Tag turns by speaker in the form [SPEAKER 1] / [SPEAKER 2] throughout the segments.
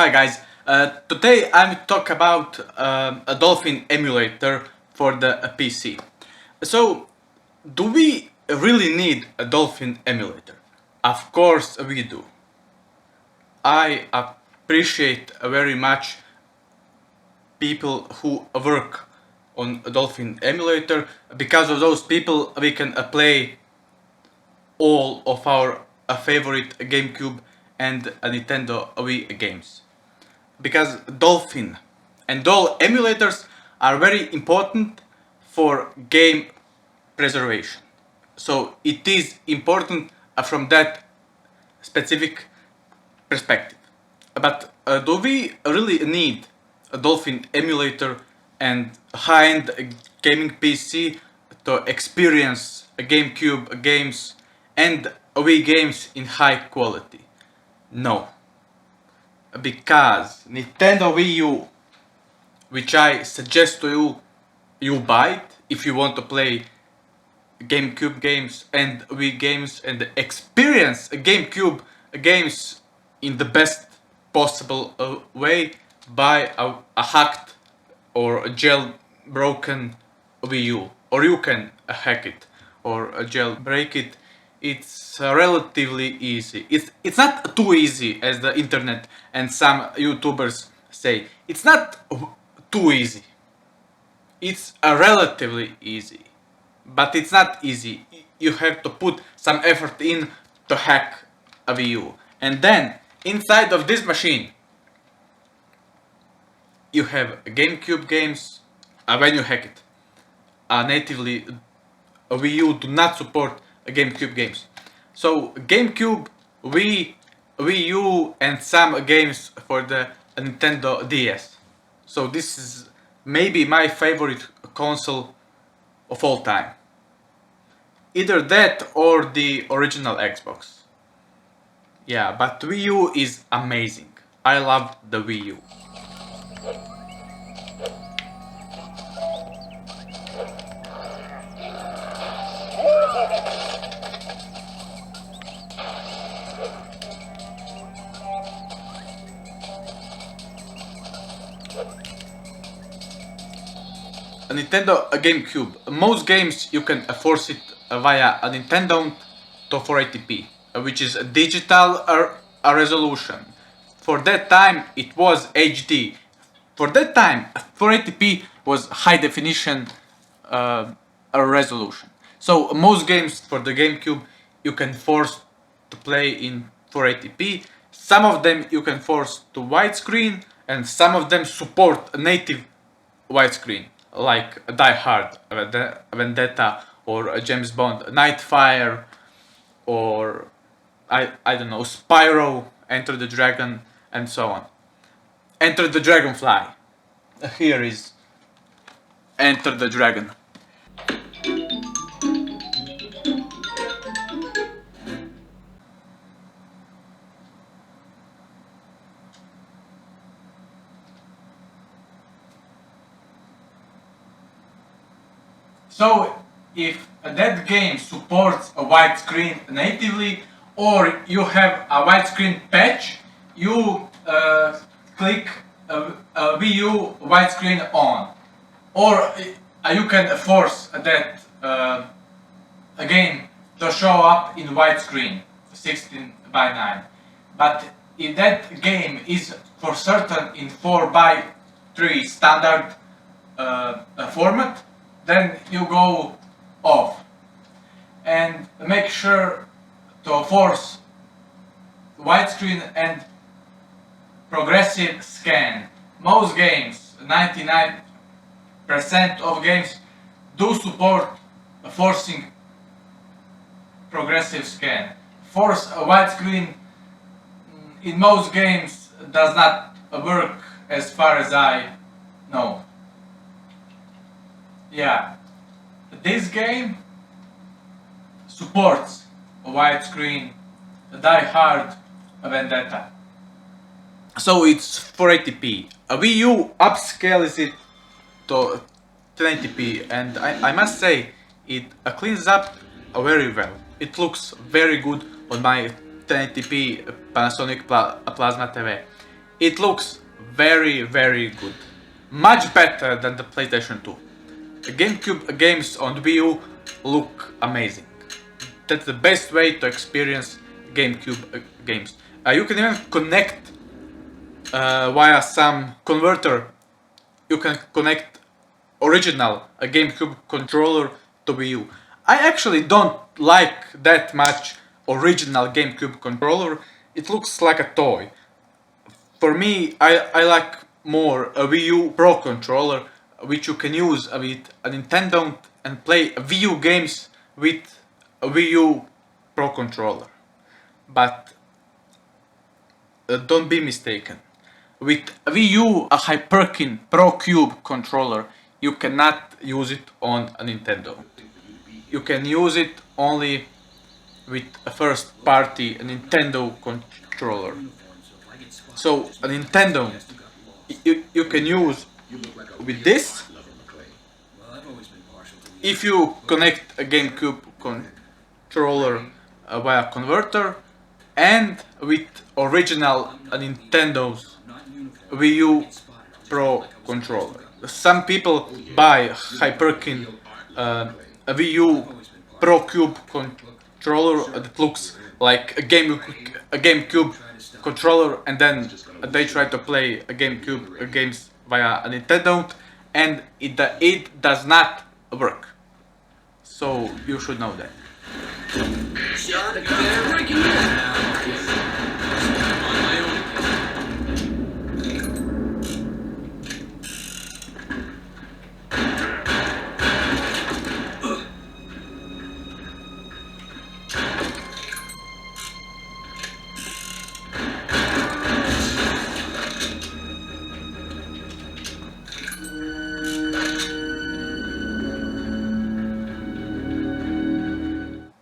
[SPEAKER 1] Hi guys, today I'm talk about a Dolphin emulator for the PC. So, do we really need a Dolphin emulator? Of course we do. I appreciate very much people who work on a Dolphin emulator. Because of those people we can play all of our favorite GameCube and Nintendo Wii games. Because Dolphin and DOL emulators are very important for game preservation. So it is important from that specific perspective. But do we really need a Dolphin emulator and high-end gaming PC to experience GameCube games and Wii games in high quality? No. Because Nintendo Wii U, which I suggest to you buy it if you want to play GameCube games and Wii games and experience GameCube games in the best possible way, buy a hacked or a jailbroken Wii U, or you can hack it or jailbreak it. It's relatively easy. It's not too easy as the internet and some YouTubers say. It's not too easy. It's relatively easy, but it's not easy. You have to put some effort in to hack a Wii U, and then inside of this machine you have GameCube games. When you hack it, natively Wii U do not support GameCube games. So GameCube, Wii U, and some games for the Nintendo DS. So this is maybe my favorite console of all time. Either that or the original Xbox. Yeah, but Wii U is amazing. I love the Wii U. A Nintendo GameCube. Most games you can force it via a Nintendo to 480p, which is a digital resolution. For that time it was HD. For that time 480p was high definition resolution. So most games for the GameCube you can force to play in 480p. Some of them you can force to widescreen, and some of them support native widescreen, like Die Hard, Vendetta, or James Bond, Nightfire, or I don't know, Spyro, Enter the Dragon, and so on. Enter the Dragonfly. Here is Enter the Dragon. So if that game supports a widescreen natively, or you have a widescreen patch, you click Wii U widescreen on, or you can force that game to show up in widescreen 16:9. But if that game is for certain in 4:3 standard format, then you go off and make sure to force widescreen and progressive scan. Most games, 99% of games, do support forcing progressive scan. Force a widescreen in most games does not work as far as I know. Yeah, this game supports a widescreen, Die Hard, Vendetta. So it's 480p. A Wii U upscales it to 1080p, and I must say it cleans up very well. It looks very good on my 1080p Panasonic Plasma TV. it looks very good. Much better than the PlayStation 2. The GameCube games on the Wii U look amazing. That's the best way to experience GameCube games. You can even connect via some converter. You can connect original GameCube controller to Wii U. I actually don't like that much original GameCube controller. It looks like a toy. For me, I like more a Wii U Pro controller, which you can use with a Nintendo and play Wii U games with a Wii U Pro controller. But don't be mistaken. With Wii U, a Hyperkin Pro Cube controller, you cannot use it on a Nintendo. You can use it only with a first party Nintendo controller. So a Nintendo you can use with this if you connect a GameCube controller via converter, and with original Nintendo's Wii U Pro controller. Some people buy Hyperkin a Wii U Pro Cube controller that looks like a GameCube controller, and then they try to play a GameCube games via a Nintendo, and it does not work. So you should know that.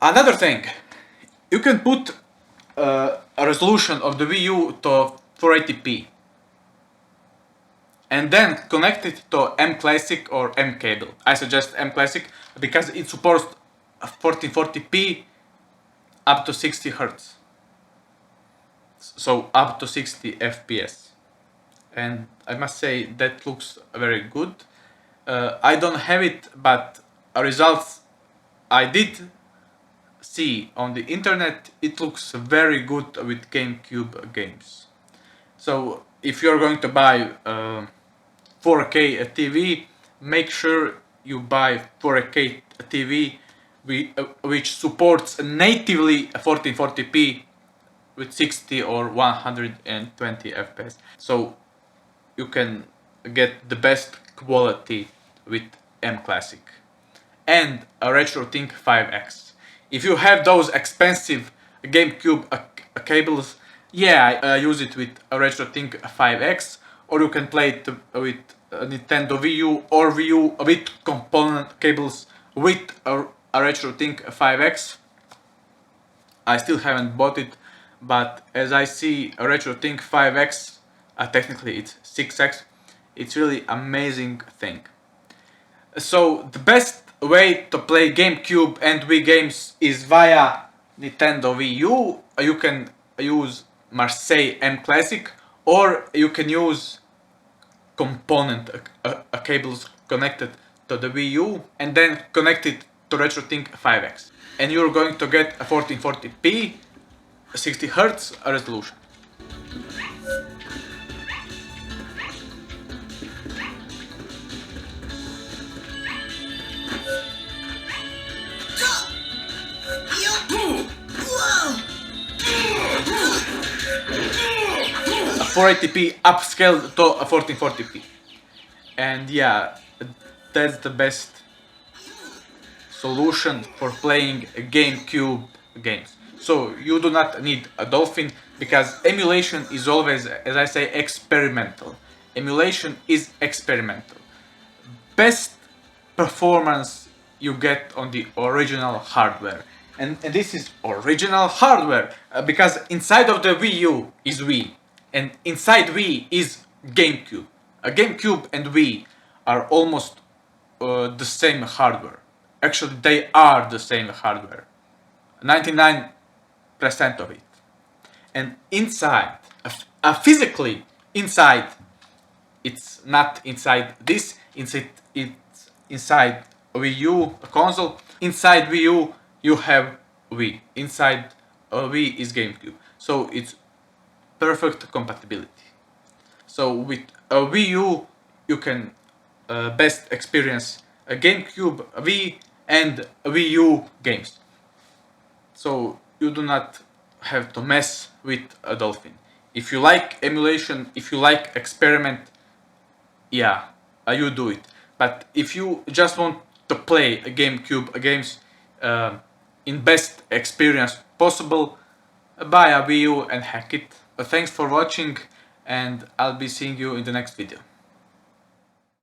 [SPEAKER 1] Another thing, you can put a resolution of the Wii U to 480p and then connect it to M Classic or M cable. I suggest M Classic because it supports 1440p up to 60 Hz. So up to 60 FPS. And I must say that looks very good. I don't have it, but results I did see on the internet, it looks very good with GameCube games. So if you're going to buy 4K TV, make sure you buy 4K TV which supports natively 1440p with 60 or 120 FPS. So you can get the best quality with M Classic and a RetroTink 5X. If you have those expensive GameCube cables, yeah, I use it with a RetroTink 5X, or you can play it with a Nintendo Wii U or Wii U with component cables with a RetroTink 5X. I still haven't bought it, but as I see a RetroTink 5X, technically it's 6X, it's really amazing thing. So the best way to play GameCube and Wii games is via Nintendo Wii U. You can use Marseille M Classic, or you can use component cables connected to the Wii U and then connect it to RetroTink 5X. And you're going to get a 1440p 60 Hz resolution. A 480p upscaled to a 1440p. And yeah, that's the best solution for playing GameCube games. So you do not need a Dolphin, because emulation is always, as I say, experimental. Emulation is experimental. Best performance you get on the original hardware. And this is original hardware, because inside of the Wii U is Wii, and inside Wii is GameCube. A GameCube and Wii are almost the same hardware. Actually, they are the same hardware. 99% of it. And inside, physically, inside. It's not inside this. It's inside Wii U console. Inside Wii U you have Wii. Inside Wii is GameCube. So it's perfect compatibility. So with a Wii U you can best experience a GameCube, a Wii, and a Wii U games. So you do not have to mess with a Dolphin. If you like emulation, if you like experiment, yeah, you do it. But if you just want to play a GameCube games in best experience possible, buy a Wii U and hack it. Thanks for watching, and I'll be seeing you in the next video.